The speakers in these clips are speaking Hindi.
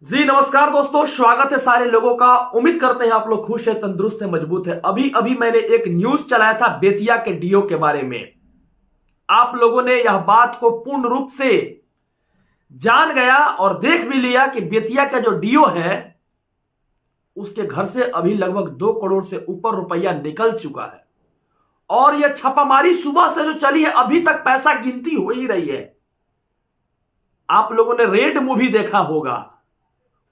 जी नमस्कार दोस्तों, स्वागत है सारे लोगों का। उम्मीद करते हैं आप लोग खुश है, तंदुरुस्त है, मजबूत है। अभी अभी मैंने एक न्यूज चलाया था बेतिया के डीओ के बारे में। आप लोगों ने यह बात को पूर्ण रूप से जान गया और देख भी लिया कि बेतिया का जो डीओ है उसके घर से अभी लगभग 2 करोड़ से ऊपर रुपया निकल चुका है। और यह छापामारी सुबह से जो चली है अभी तक पैसा गिनती हो ही रही है। आप लोगों ने रेड मूवी देखा होगा,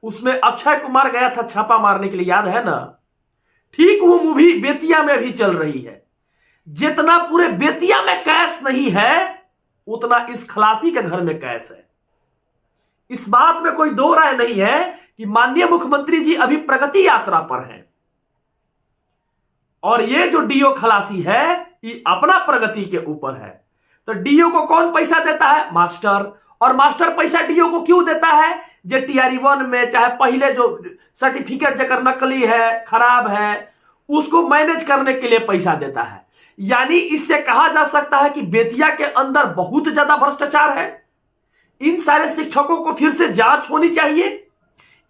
उसमें अक्षय कुमार गया था छापा मारने के लिए, याद है ना। ठीक वो मूवी बेतिया में भी चल रही है। जितना पूरे बेतिया में कैश नहीं है उतना इस खलासी के घर में कैश है। इस बात में कोई दो राय नहीं है कि माननीय मुख्यमंत्री जी अभी प्रगति यात्रा पर हैं और ये जो डीओ खलासी है ये अपना प्रगति के ऊपर है। तो डीओ को कौन पैसा देता है? मास्टर। और मास्टर पैसा डीओ को क्यों देता है? जो टीआर1 में चाहे पहले जो सर्टिफिकेट जकर नकली है, खराब है, उसको मैनेज करने के लिए पैसा देता है। यानी इससे कहा जा सकता है कि बेतिया के अंदर बहुत ज्यादा भ्रष्टाचार है। इन सारे शिक्षकों को फिर से जांच होनी चाहिए।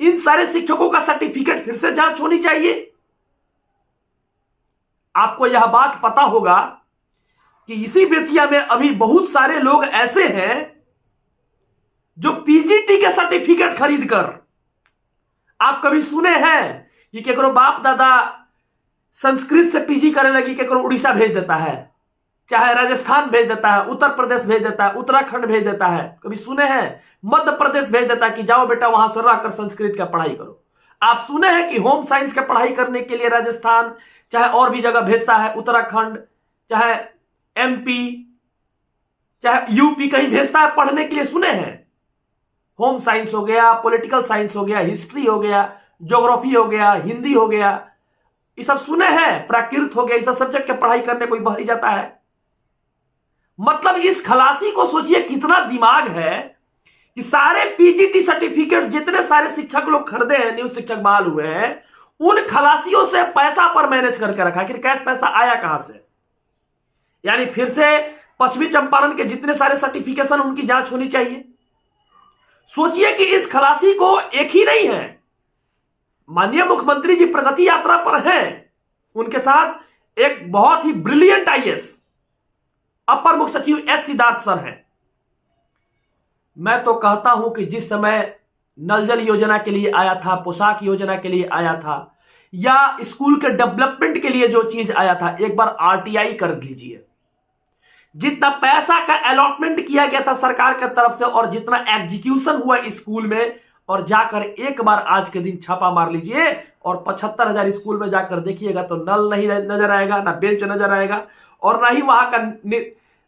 इन सारे शिक्षकों का सर्टिफिकेट फिर से जांच होनी चाहिए। आपको यह बात पता होगा कि इसी बेतिया में अभी बहुत सारे लोग ऐसे हैं जो पीजीटी के सर्टिफिकेट खरीद कर, आप कभी सुने हैं कि केकरो बाप दादा संस्कृत से पीजी करने लगी, केकरो उड़ीसा भेज देता है, चाहे राजस्थान भेज देता है, उत्तर प्रदेश भेज देता है, उत्तराखंड भेज देता है, कभी सुने हैं मध्य प्रदेश भेज देता है कि जाओ बेटा वहां से रहकर संस्कृत का पढ़ाई करो। आप सुने हैं कि होम साइंस का पढ़ाई करने के लिए राजस्थान चाहे और भी जगह भेजता है, उत्तराखंड चाहे एमपी चाहे यूपी कहीं भेजता है पढ़ने के लिए? सुने हैं। होम साइंस हो गया, पॉलिटिकल साइंस हो गया, हिस्ट्री हो गया, ज्योग्राफी हो गया, हिंदी हो गया, ये सब सुने हैं। प्राकृत हो गया, ये सब सब्जेक्ट की पढ़ाई करने कोई बाहरी जाता है। मतलब इस खलासी को सोचिए कितना दिमाग है कि सारे पीजीटी सर्टिफिकेट जितने सारे शिक्षक लोग खरीदे हैं, न्यू शिक्षक बहाल हुए हैं, उन खलासियों से पैसा पर मैनेज करके रखा। आखिर कैश पैसा आया कहां से? यानी फिर से पश्चिमी चंपारण के जितने सारे सर्टिफिकेशन उनकी जांच होनी चाहिए। सोचिए कि इस खलासी को एक ही नहीं है, माननीय मुख्यमंत्री जी प्रगति यात्रा पर हैं, उनके साथ एक बहुत ही ब्रिलियंट आईएएस अपर मुख्य सचिव एस सिद्धार्थ सर हैं। मैं तो कहता हूं कि जिस समय नल जल योजना के लिए आया था, पोशाक योजना के लिए आया था, या स्कूल के डेवलपमेंट के लिए जो चीज आया था, एक बार आरटीआई कर लीजिए। जितना पैसा का अलॉटमेंट किया गया था सरकार की तरफ से और जितना एग्जीक्यूशन हुआ स्कूल में, और जाकर एक बार आज के दिन छापा मार लीजिए और 75,000 स्कूल में जाकर देखिएगा तो नल नहीं नजर आएगा, ना बेंच नजर आएगा, और ना ही वहां का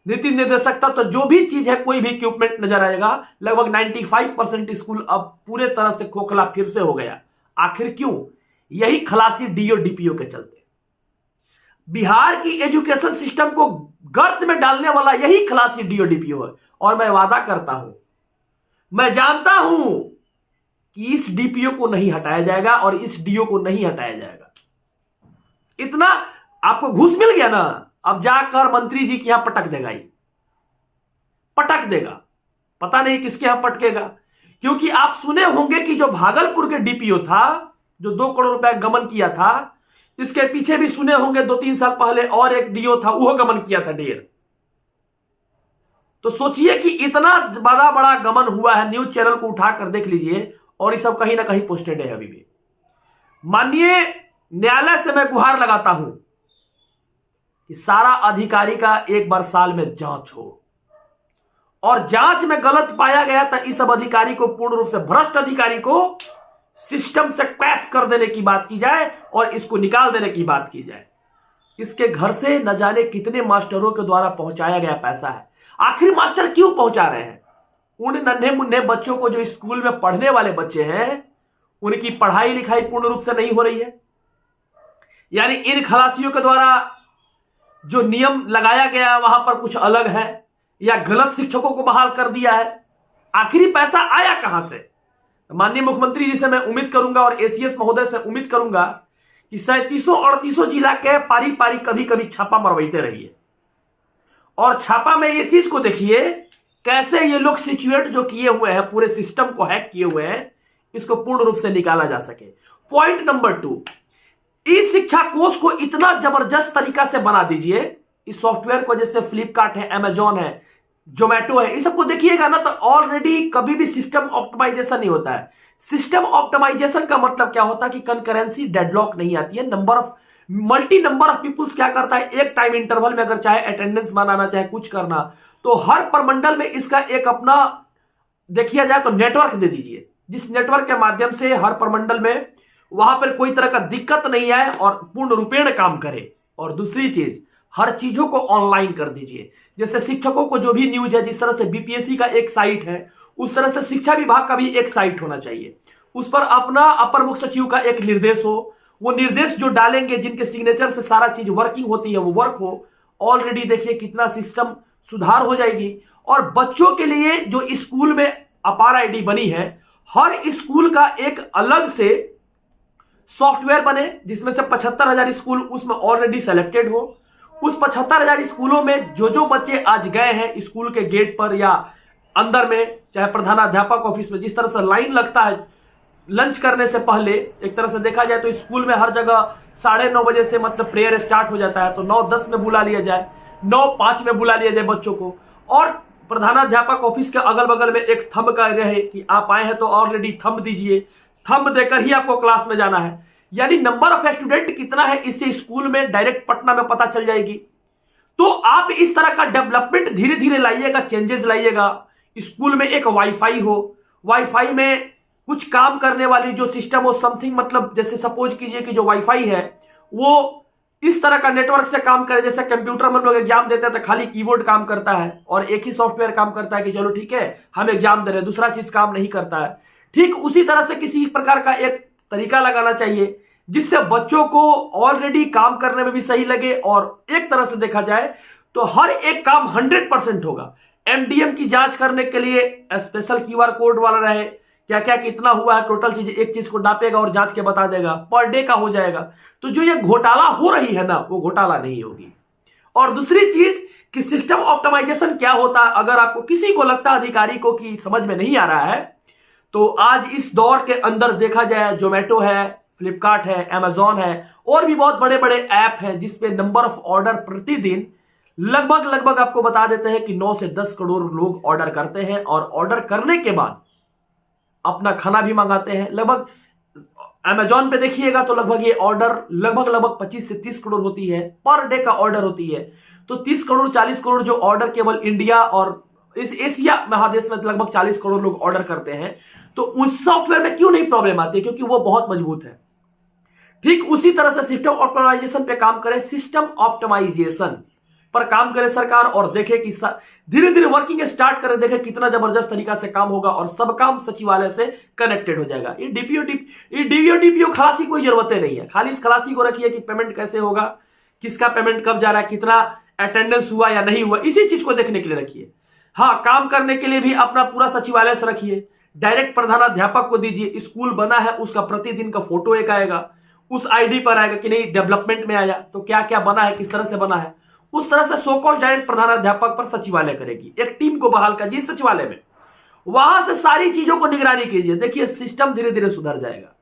नीति निर्देशक था। तो जो भी चीज है, कोई भी इक्विपमेंट नजर आएगा। लगभग 95% स्कूल अब पूरे तरह से खोखला फिर से हो गया। आखिर क्यों? यही खलासी डीओ डीपीओ के चलते। बिहार की एजुकेशन सिस्टम को गर्त में डालने वाला यही खलासी डीओ डीपीओ है। और मैं वादा करता हूं, मैं जानता हूं कि इस डीपीओ को नहीं हटाया जाएगा और इस डीओ को नहीं हटाया जाएगा। इतना आपको घूस मिल गया ना, अब जाकर मंत्री जी के यहां पटक देगा, ये पटक देगा। पता नहीं किसके यहां पटकेगा, क्योंकि आप सुने होंगे कि जो भागलपुर के डीपीओ था जो 2 करोड़ रुपया गमन किया था, इसके पीछे भी सुने होंगे 2-3 साल पहले और एक डीओ था, वो गमन किया था ढेर। तो सोचिए कि इतना बड़ा बड़ा गमन हुआ है। न्यूज चैनल को उठाकर देख लीजिए और ये सब कहीं ना कहीं पोस्टेड है अभी भी। माननीय न्यायालय से मैं गुहार लगाता हूं कि सारा अधिकारी का एक बार साल में जांच हो, और जांच में गलत पाया गया तो इस सब अधिकारी को, पूर्ण रूप से भ्रष्ट अधिकारी को सिस्टम से क्रैश कर देने की बात की जाए और इसको निकाल देने की बात की जाए। इसके घर से न जाने कितने मास्टरों के द्वारा पहुंचाया गया पैसा है। आखिर मास्टर क्यों पहुंचा रहे हैं? उन नन्हे मुन्ने बच्चों को, जो स्कूल में पढ़ने वाले बच्चे हैं, उनकी पढ़ाई लिखाई पूर्ण रूप से नहीं हो रही है। यानी इन खलासियों के द्वारा जो नियम लगाया गया वहां पर कुछ अलग है, या गलत शिक्षकों को बहाल कर दिया है। आखिरी पैसा आया कहां से? माननीय मुख्यमंत्री जी से मैं उम्मीद करूंगा और एसीएस महोदय से उम्मीद करूंगा कि 37-38 जिला के पारी पारी कभी कभी छापा मरवाते रहिए, और छापा में ये चीज को देखिए कैसे ये लोग सिचुएट जो किए हुए हैं, पूरे सिस्टम को हैक किए हुए हैं, इसको पूर्ण रूप से निकाला जा सके। पॉइंट नंबर 2, इस शिक्षा कोष को इतना जबरदस्त तरीका से बना दीजिए, इस सॉफ्टवेयर को, जैसे फ्लिपकार्ट है, अमेजॉन है, जोमेटो है, इस सबको देखिएगा ना, तो ऑलरेडी कभी भी सिस्टम ऑप्टिमाइजेशन नहीं होता है। सिस्टम ऑप्टिमाइजेशन का मतलब क्या होता है कि कंकरेंसी डेडलॉक नहीं आती है। मल्टी नंबर ऑफ पीपुल्स क्या करता है, एक टाइम इंटरवल में अगर चाहे अटेंडेंस बनाना, चाहे कुछ करना, तो हर प्रमंडल में इसका एक अपना देखिए जाए तो नेटवर्क दे दीजिए, जिस नेटवर्क के माध्यम से हर प्रमंडल में वहां पर कोई तरह का दिक्कत नहीं आए और पूर्ण रूपेण काम करे। और दूसरी चीज, हर चीजों को ऑनलाइन कर दीजिए। जैसे शिक्षकों को जो भी न्यूज है, जिस तरह से बीपीएससी का एक साइट है, उस तरह से शिक्षा विभाग का भी एक साइट होना चाहिए। उस पर अपना अपर मुख्य सचिव का एक निर्देश हो, वो निर्देश जो डालेंगे, जिनके सिग्नेचर से सारा चीज वर्किंग होती है, वो वर्क हो। ऑलरेडी देखिए कितना सिस्टम सुधार हो जाएगी। और बच्चों के लिए जो स्कूल में अपार आईडी बनी है, हर स्कूल का एक अलग से सॉफ्टवेयर बने, जिसमें से 75,000 स्कूल उसमें ऑलरेडी सेलेक्टेड हो। उस 75,000 स्कूलों में जो जो बच्चे आज गए हैं स्कूल के गेट पर या अंदर में, चाहे प्रधानाध्यापक ऑफिस में, जिस तरह से लाइन लगता है लंच करने से पहले, एक तरह से देखा जाए तो स्कूल में हर जगह 9:30 बजे से मतलब प्रेयर स्टार्ट हो जाता है, तो 9:10 में बुला लिया जाए, 9:05 में बुला लिया जाए बच्चों को। और प्रधानाध्यापक ऑफिस के अगल बगल में एक थंब का रहे कि आप आए हैं तो ऑलरेडी थंब दीजिए, थंब देकर ही आपको क्लास में जाना है। यानी नंबर ऑफ स्टूडेंट कितना है, इससे स्कूल में डायरेक्ट पटना में पता चल जाएगी। तो आप इस तरह का डेवलपमेंट धीरे धीरे लाइएगा, चेंजेस लाइएगा। स्कूल में एक वाईफाई हो, वाईफाई में कुछ काम करने वाली जो सिस्टम हो, समथिंग, मतलब जैसे सपोज कीजिए कि जो वाईफाई है वो इस तरह का नेटवर्क से काम करे। जैसे कंप्यूटर में लोग एग्जाम देते हैं तो खाली कीबोर्ड काम करता है और एक ही सॉफ्टवेयर काम करता है कि चलो ठीक है हम एग्जाम दे रहे हैं, दूसरा चीज काम नहीं करता है। ठीक उसी तरह से किसी प्रकार का एक तरीका लगाना चाहिए जिससे बच्चों को ऑलरेडी काम करने में भी सही लगे। और एक तरह से देखा जाए तो हर एक काम 100% होगा। एमडीएम की जांच करने के लिए स्पेशल क्यूआर कोड वाला रहे, क्या क्या कितना हुआ है टोटल चीज, एक चीज को नापेगा और जांच के बता देगा, पर डे का हो जाएगा। तो जो ये घोटाला हो रही है ना, वो घोटाला नहीं होगी। और दूसरी चीज कि सिस्टम ऑप्टिमाइजेशन क्या होता है, अगर आपको किसी को लगता है अधिकारी को कि समझ में नहीं आ रहा है, तो आज इस दौर के अंदर देखा जाए जोमेटो है, फ्लिपकार्ट है, अमेजॉन है, और भी बहुत बड़े बड़े ऐप हैं जिसपे नंबर ऑफ ऑर्डर प्रतिदिन लगभग आपको बता देते हैं कि 9 से 10 करोड़ लोग ऑर्डर करते हैं। और ऑर्डर करने के बाद अपना खाना भी मंगाते हैं। लगभग अमेजॉन पे देखिएगा तो लगभग ये ऑर्डर लगभग 25 से 30 करोड़ होती है, पर डे का ऑर्डर होती है। तो 30 करोड़ 40 करोड़ जो ऑर्डर केवल इंडिया और इस एशिया महादेश में लगभग 40 करोड़ लोग ऑर्डर करते हैं। तो उस सॉफ्टवेयर में क्यों नहीं प्रॉब्लम आती है, क्योंकि वो बहुत मजबूत है। ठीक उसी तरह से सिस्टम ऑप्टिमाइजेशन पे काम करें, सिस्टम ऑप्टिमाइजेशन पर काम करे सरकार, और देखे कि धीरे धीरे वर्किंग स्टार्ट करे, देखे कितना जबरदस्त तरीका से काम होगा और सब काम सचिवालय से कनेक्टेड हो जाएगा। ये डीपीओ खलासी कोई जरूरत नहीं है, खाली इस खलासी को रखिए कि पेमेंट कैसे होगा, किसका पेमेंट कब जा रहा है, कितना अटेंडेंस हुआ या नहीं हुआ, इसी चीज को देखने के लिए रखिए। हाँ, काम करने के लिए भी अपना पूरा सचिवालय से रखिए, डायरेक्ट प्रधानाध्यापक को दीजिए। स्कूल बना है उसका प्रतिदिन का फोटो एक आएगा, उस आईडी पर आएगा कि नहीं डेवलपमेंट में आया तो क्या क्या बना है, किस तरह से बना है। उस तरह से सोकॉज डायरेक्ट प्रधानाध्यापक पर सचिवालय करेगी, एक टीम को बहाल कीजिए सचिवालय में, वहां से सारी चीजों को निगरानी कीजिए। देखिए सिस्टम धीरे धीरे सुधर जाएगा।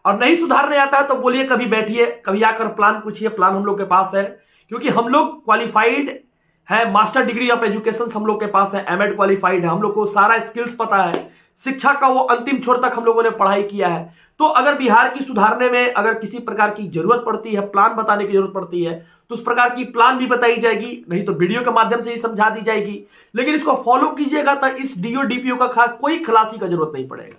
और नहीं सुधारने आता है तो बोलिए, कभी बैठिए, कभी आकर प्लान पूछिए, प्लान हम लोग के पास है, क्योंकि हम लोग क्वालिफाइड है, मास्टर डिग्री ऑफ एजुकेशन हम लोग के पास है, एमएड क्वालिफाइड है, हम लोग को सारा स्किल्स पता है, शिक्षा का वो अंतिम छोर तक हम लोगों ने पढ़ाई किया है। तो अगर बिहार की सुधारने में अगर किसी प्रकार की जरूरत पड़ती है, प्लान बताने की जरूरत पड़ती है, तो उस प्रकार की प्लान भी बताई जाएगी, नहीं तो वीडियो के माध्यम से ही समझा दी जाएगी। लेकिन इसको फॉलो कीजिएगा तो इस डीओ डीपीओ का कोई खलासी का जरूरत नहीं पड़ेगा।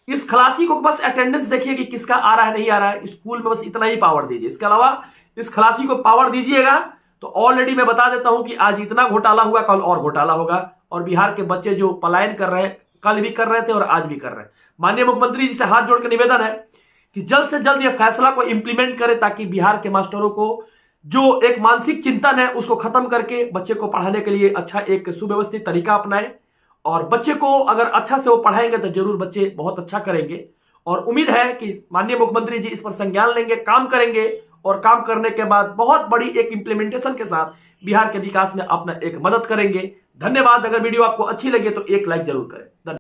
इस खलासी को बस अटेंडेंस देखिए कि किसका आ रहा है नहीं आ रहा है, स्कूल में बस इतना ही पावर दीजिए। इसके अलावा इस खलासी को पावर दीजिएगा तो ऑलरेडी मैं बता देता हूं कि आज इतना घोटाला हुआ, कल और घोटाला होगा। और बिहार के बच्चे जो पलायन कर रहे हैं, कल भी कर रहे थे और आज भी कर रहे हैं, माननीय मुख्यमंत्री जी से हाथ जोड़ के निवेदन है कि जल्द से जल्द यह फैसला को इंप्लीमेंट करें, ताकि बिहार के मास्टरों को जो एक मानसिक चिंतन है उसको खत्म करके बच्चे को पढ़ाने के लिए अच्छा एक सुव्यवस्थित तरीका अपनाए। और बच्चे को अगर अच्छा से वो पढ़ाएंगे तो जरूर बच्चे बहुत अच्छा करेंगे। और उम्मीद है कि माननीय मुख्यमंत्री जी इस पर संज्ञान लेंगे, काम करेंगे, और काम करने के बाद बहुत बड़ी एक इंप्लीमेंटेशन के साथ बिहार के विकास में अपना एक मदद करेंगे। धन्यवाद। अगर वीडियो आपको अच्छी लगे तो एक लाइक जरूर करें।